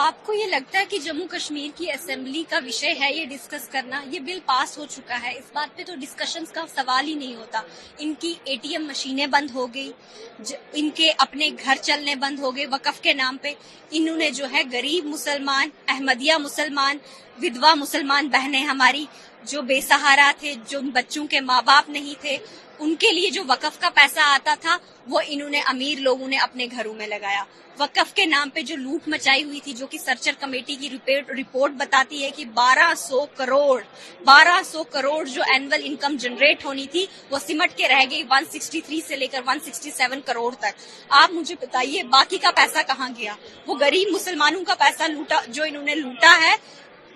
आपको ये लगता है कि जम्मू कश्मीर की असेंबली का विषय है ये डिस्कस करना? ये बिल पास हो चुका है, इस बात पे तो डिस्कशंस का सवाल ही नहीं होता। इनकी एटीएम मशीनें बंद हो गई, इनके अपने घर चलने बंद हो गए वक्फ के नाम पे। इन्होंने जो है गरीब मुसलमान, अहमदिया मुसलमान, विधवा मुसलमान बहनें हमारी जो बेसहारा थे, जो बच्चों के माँ बाप नहीं थे, उनके लिए जो वक्फ का पैसा आता था वो इन्होंने अमीर लोगों ने अपने घरों में लगाया। वक्फ के नाम पे जो लूट मचाई हुई थी, जो कि सर्चर कमेटी की रिपोर्ट बताती है कि 1200 करोड़ जो एनुअल इनकम जनरेट होनी थी वो सिमट के रह गई 163 से लेकर 167 करोड़ तक। आप मुझे बताइए बाकी का पैसा कहाँ गया? वो गरीब मुसलमानों का पैसा लूटा, जो इन्होंने लूटा है,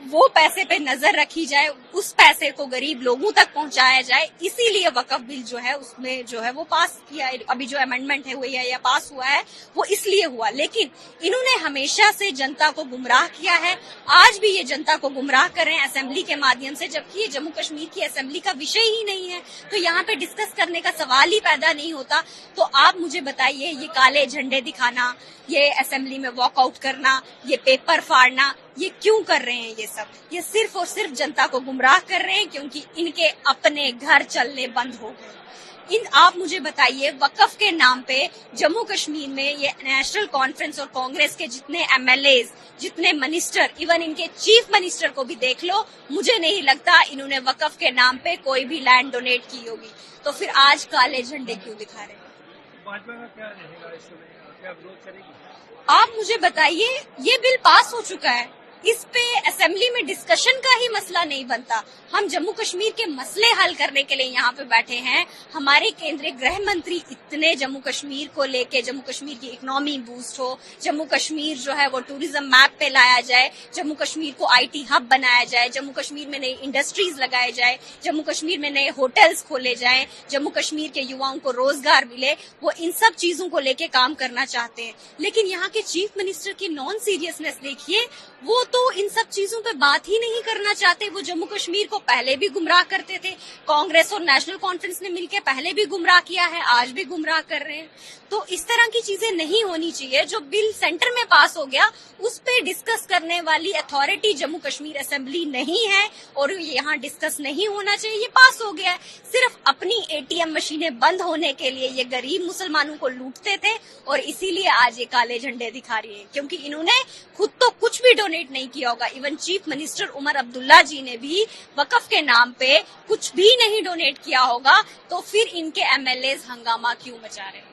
वो पैसे पे नजर रखी जाए, उस पैसे को गरीब लोगों तक पहुंचाया जाए। इसीलिए वक्फ बिल जो है उसमें जो है वो पास किया है। अभी जो अमेंडमेंट है हुई है या पास हुआ है वो इसलिए हुआ। लेकिन इन्होंने हमेशा से जनता को गुमराह किया है, आज भी ये जनता को गुमराह कर रहे हैं असेंबली के माध्यम से, जबकि ये जम्मू कश्मीर की असेंबली का विषय ही नहीं है। तो यहाँ पे डिस्कस करने का सवाल ही पैदा नहीं होता। तो आप मुझे बताइए, ये काले झंडे दिखाना, ये असेंबली में वॉकआउट करना, ये पेपर फाड़ना, ये क्यों कर रहे हैं? ये सब ये सिर्फ और सिर्फ जनता को गुमराह कर रहे हैं, क्योंकि इनके अपने घर चलने बंद हो गए। आप मुझे बताइए, वक्फ के नाम पे जम्मू कश्मीर में ये नेशनल कॉन्फ्रेंस और कांग्रेस के जितने एमएलएज, जितने मिनिस्टर, इवन इनके चीफ मिनिस्टर को भी देख लो, मुझे नहीं लगता इन्होंने वक्फ के नाम पे कोई भी लैंड डोनेट की होगी। तो फिर आज काले झंडे क्यों दिखा रहे हैं? भाजपा का क्या रहेगा इस समय, क्या विरोध करेगी? आप मुझे बताइए, ये बिल पास हो चुका है, इस पे असेंबली में डिस्कशन का ही मसला नहीं बनता। हम जम्मू कश्मीर के मसले हल करने के लिए यहाँ पे बैठे हैं। हमारे केंद्रीय गृह मंत्री इतने जम्मू कश्मीर को लेके, जम्मू कश्मीर की इकोनॉमी बूस्ट हो, जम्मू कश्मीर जो है वो टूरिज्म मैप पे लाया जाए, जम्मू कश्मीर को आईटी हब बनाया जाए, जम्मू कश्मीर में नई इंडस्ट्रीज लगाए जाए, जम्मू कश्मीर में नए होटल्स खोले जाए, जम्मू कश्मीर के युवाओं को रोजगार मिले, वो इन सब चीजों को लेके काम करना चाहते हैं। लेकिन यहाँ के चीफ मिनिस्टर की नॉन सीरियसनेस देखिए, वो तो इन सब चीजों पे बात ही नहीं करना चाहते। वो जम्मू कश्मीर को पहले भी गुमराह करते थे, कांग्रेस और नेशनल कॉन्फ्रेंस ने मिलकर पहले भी गुमराह किया है, आज भी गुमराह कर रहे हैं। तो इस तरह की चीजें नहीं होनी चाहिए। जो बिल सेंटर में पास हो गया उस पे डिस्कस करने वाली अथॉरिटी जम्मू कश्मीर असेंबली नहीं है और यहाँ डिस्कस नहीं होना चाहिए। ये पास हो गया है, सिर्फ अपनी एटीएम मशीनें बंद होने के लिए ये गरीब मुसलमानों को लूटते थे और इसीलिए आज ये काले झंडे दिखा रही है, क्योंकि इन्होंने खुद तो कुछ भी डोनेट नहीं किया होगा। Even chief minister Omar Abdullah ji ने भी वक्फ के नाम पे कुछ भी नहीं डोनेट किया होगा, तो फिर इनके एमएलएज हंगामा क्यों मचा रहे हैं?